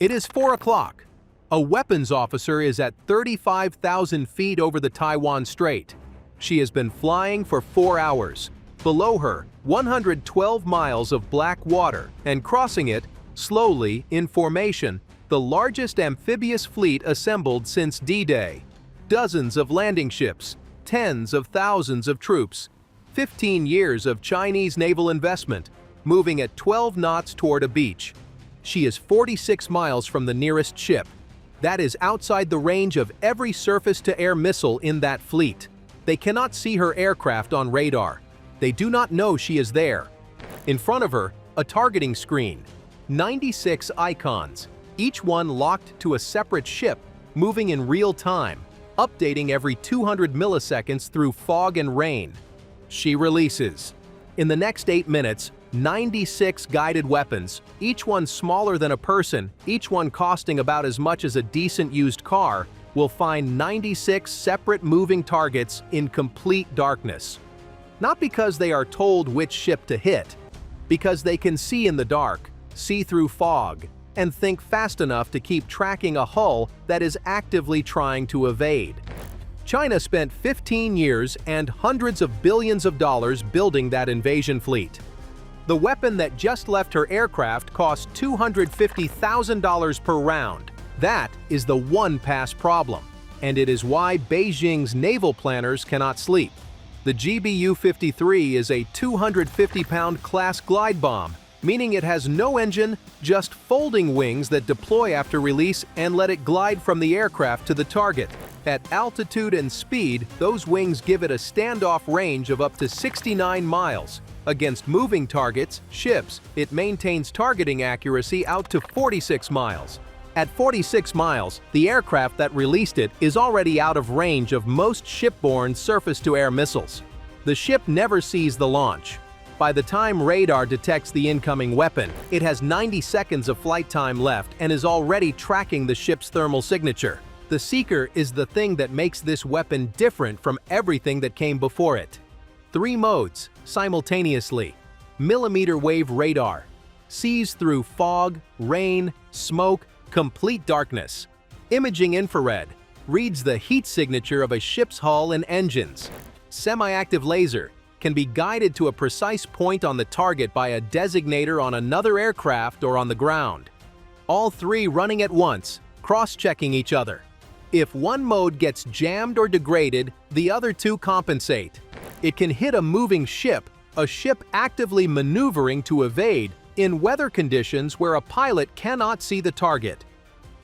It is 4 o'clock. A weapons officer is at 35,000 feet over the Taiwan Strait. She has been flying for 4 hours. Below her, 112 miles of black water, and crossing it, slowly, in formation, the largest amphibious fleet assembled since D-Day. Dozens of landing ships, tens of thousands of troops, 15 years of Chinese naval investment, moving at 12 knots toward a beach. She is 46 miles from the nearest ship. That is outside the range of every surface-to-air missile in that fleet. They cannot see her aircraft on radar. They do not know she is there. In front of her, a targeting screen. 96 icons, each one locked to a separate ship, moving in real time, updating every 200 milliseconds through fog and rain. She releases. In the next 8 minutes, 96 guided weapons, each one smaller than a person, each one costing about as much as a decent used car, will find 96 separate moving targets in complete darkness. Not because they are told which ship to hit, because they can see in the dark, see through fog, and think fast enough to keep tracking a hull that is actively trying to evade. China spent 15 years and hundreds of billions of dollars building that invasion fleet. The weapon that just left her aircraft cost $250,000 per round. That is the one-pass problem, and it is why Beijing's naval planners cannot sleep. The GBU-53 is a 250-pound class glide bomb, meaning it has no engine, just folding wings that deploy after release and let it glide from the aircraft to the target. At altitude and speed, those wings give it a standoff range of up to 69 miles. Against moving targets, ships, it maintains targeting accuracy out to 46 miles. At 46 miles, the aircraft that released it is already out of range of most shipborne surface-to-air missiles. The ship never sees the launch. By the time radar detects the incoming weapon, it has 90 seconds of flight time left and is already tracking the ship's thermal signature. The Seeker is the thing that makes this weapon different from everything that came before it. 3 modes, simultaneously. Millimeter wave radar. Sees through fog, rain, smoke, complete darkness. Imaging infrared. Reads the heat signature of a ship's hull and engines. Semi-active laser. Can be guided to a precise point on the target by a designator on another aircraft or on the ground. All 3 running at once, cross-checking each other. If one mode gets jammed or degraded, the other 2 compensate. It can hit a moving ship, a ship actively maneuvering to evade, in weather conditions where a pilot cannot see the target.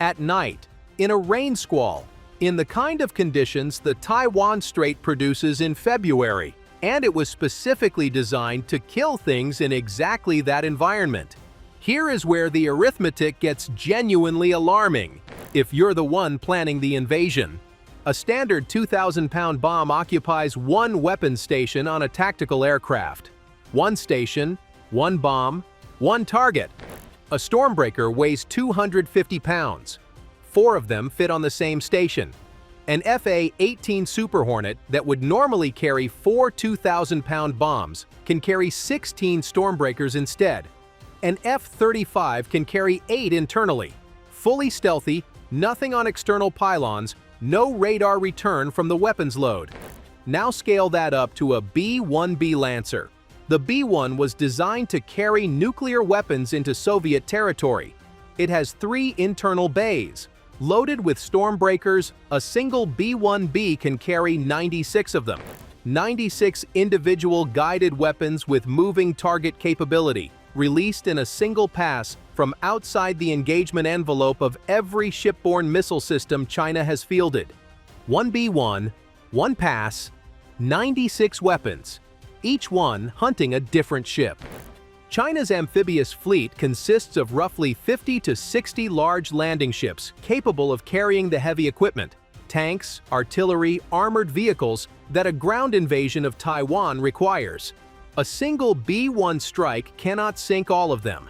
At night, in a rain squall, in the kind of conditions the Taiwan Strait produces in February, and it was specifically designed to kill things in exactly that environment. Here is where the arithmetic gets genuinely alarming, if you're the one planning the invasion. A standard 2,000-pound bomb occupies 1 weapon station on a tactical aircraft. 1 station, 1 bomb, 1 target. A StormBreaker weighs 250 pounds. 4 of them fit on the same station. An Fa-18 Super Hornet that would normally carry 4 2,000-pound bombs can carry 16 StormBreakers instead. An F-35 can carry 8 internally. Fully stealthy, nothing on external pylons, no radar return from the weapons load. Now scale that up to a B-1B Lancer. The B-1 was designed to carry nuclear weapons into Soviet territory. It has 3 internal bays. Loaded with StormBreakers, a single B-1B can carry 96 of them. 96 individual guided weapons with moving target capability, released in a single pass from outside the engagement envelope of every shipborne missile system China has fielded. 1 B-1, 1 pass, 96 weapons, each one hunting a different ship. China's amphibious fleet consists of roughly 50 to 60 large landing ships capable of carrying the heavy equipment, tanks, artillery, armored vehicles that a ground invasion of Taiwan requires. A single B-1 strike cannot sink all of them,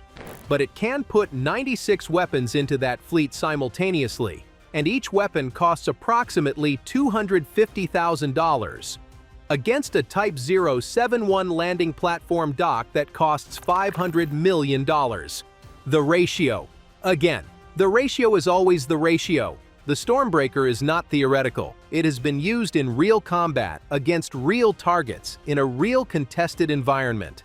but it can put 96 weapons into that fleet simultaneously, and each weapon costs approximately $250,000. Against a Type 071 landing platform dock that costs $500 million. The ratio. Again, The ratio is always the ratio. The StormBreaker is not theoretical. It has been used in real combat against real targets in a real contested environment.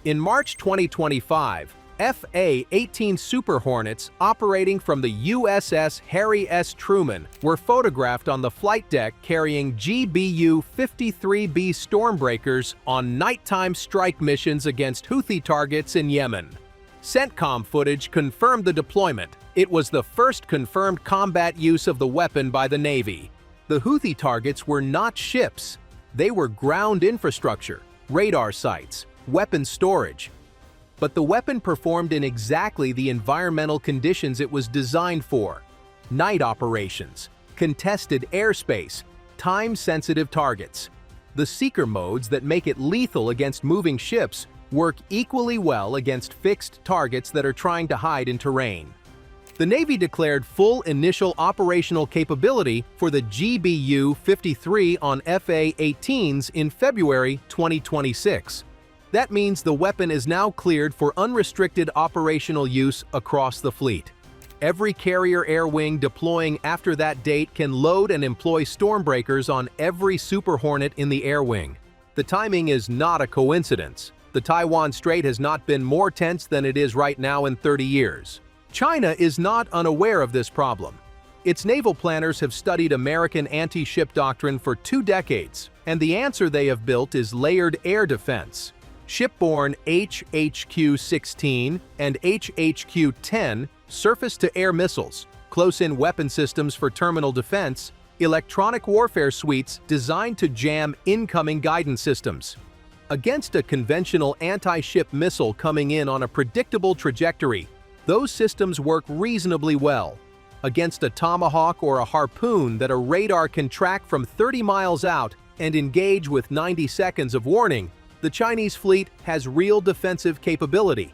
In March 2025, FA-18 Super Hornets operating from the USS Harry S. Truman were photographed on the flight deck carrying GBU-53B StormBreakers on nighttime strike missions against Houthi targets in Yemen. CENTCOM footage confirmed the deployment. It was the first confirmed combat use of the weapon by the Navy. The Houthi targets were not ships. They were ground infrastructure, radar sites, weapon storage. But the weapon performed in exactly the environmental conditions it was designed for: night operations, contested airspace, time-sensitive targets. The seeker modes that make it lethal against moving ships work equally well against fixed targets that are trying to hide in terrain. The Navy declared full initial operational capability for the GBU-53 on FA-18s in February 2026. That means the weapon is now cleared for unrestricted operational use across the fleet. Every carrier air wing deploying after that date can load and employ StormBreakers on every Super Hornet in the air wing. The timing is not a coincidence. The Taiwan Strait has not been more tense than it is right now in 30 years. China is not unaware of this problem. Its naval planners have studied American anti-ship doctrine for 2 decades, and the answer they have built is layered air defense. Shipborne HHQ-16 and HHQ-10 surface-to-air missiles, close-in weapon systems for terminal defense, electronic warfare suites designed to jam incoming guidance systems. Against a conventional anti-ship missile coming in on a predictable trajectory, those systems work reasonably well. Against a Tomahawk or a Harpoon that a radar can track from 30 miles out and engage with 90 seconds of warning, the Chinese fleet has real defensive capability.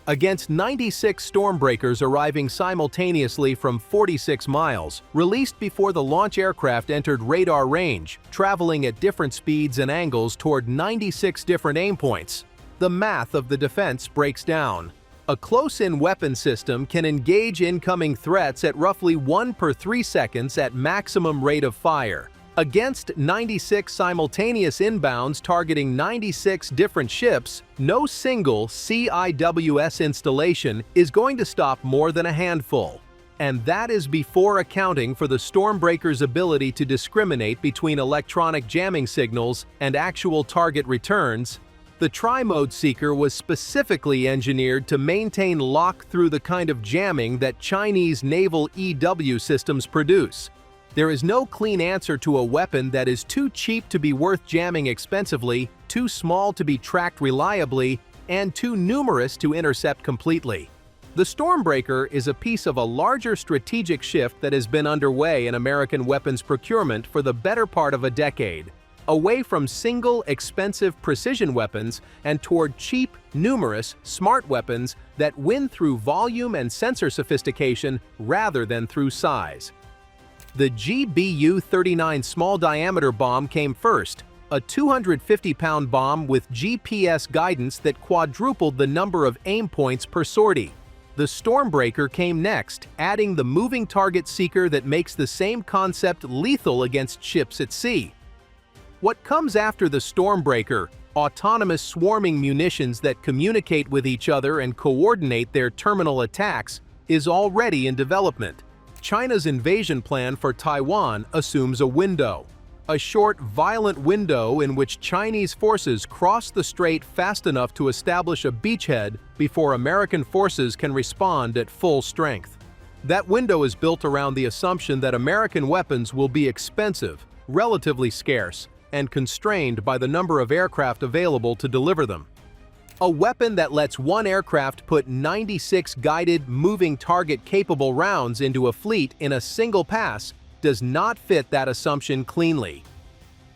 Against 96 StormBreakers arriving simultaneously from 46 miles, released before the launch aircraft entered radar range, traveling at different speeds and angles toward 96 different aim points, the math of the defense breaks down. A close-in weapon system can engage incoming threats at roughly 1 per 3 seconds at maximum rate of fire. Against 96 simultaneous inbounds targeting 96 different ships, no single CIWS installation is going to stop more than a handful. And that is before accounting for the StormBreaker's ability to discriminate between electronic jamming signals and actual target returns. The Tri-Mode Seeker was specifically engineered to maintain lock through the kind of jamming that Chinese naval EW systems produce. There is no clean answer to a weapon that is too cheap to be worth jamming expensively, too small to be tracked reliably, and too numerous to intercept completely. The StormBreaker is a piece of a larger strategic shift that has been underway in American weapons procurement for the better part of a decade, away from single, expensive precision weapons and toward cheap, numerous, smart weapons that win through volume and sensor sophistication rather than through size. The GBU-39 small-diameter bomb came first, a 250-pound bomb with GPS guidance that quadrupled the number of aim points per sortie. The StormBreaker came next, adding the moving target seeker that makes the same concept lethal against ships at sea. What comes after the StormBreaker, autonomous swarming munitions that communicate with each other and coordinate their terminal attacks, is already in development. China's invasion plan for Taiwan assumes a window. A short, violent window in which Chinese forces cross the strait fast enough to establish a beachhead before American forces can respond at full strength. That window is built around the assumption that American weapons will be expensive, relatively scarce, and constrained by the number of aircraft available to deliver them. A weapon that lets one aircraft put 96 guided, moving target-capable rounds into a fleet in a single pass does not fit that assumption cleanly.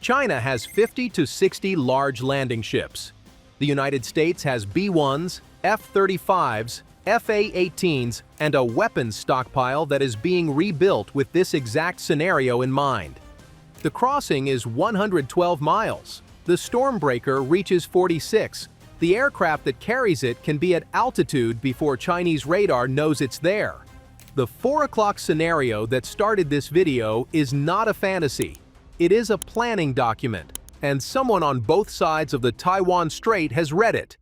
China has 50 to 60 large landing ships. The United States has B-1s, F-35s, FA-18s, and a weapons stockpile that is being rebuilt with this exact scenario in mind. The crossing is 112 miles. The StormBreaker reaches 46. The aircraft that carries it can be at altitude before Chinese radar knows it's there. The 4 o'clock scenario that started this video is not a fantasy. It is a planning document, and someone on both sides of the Taiwan Strait has read it.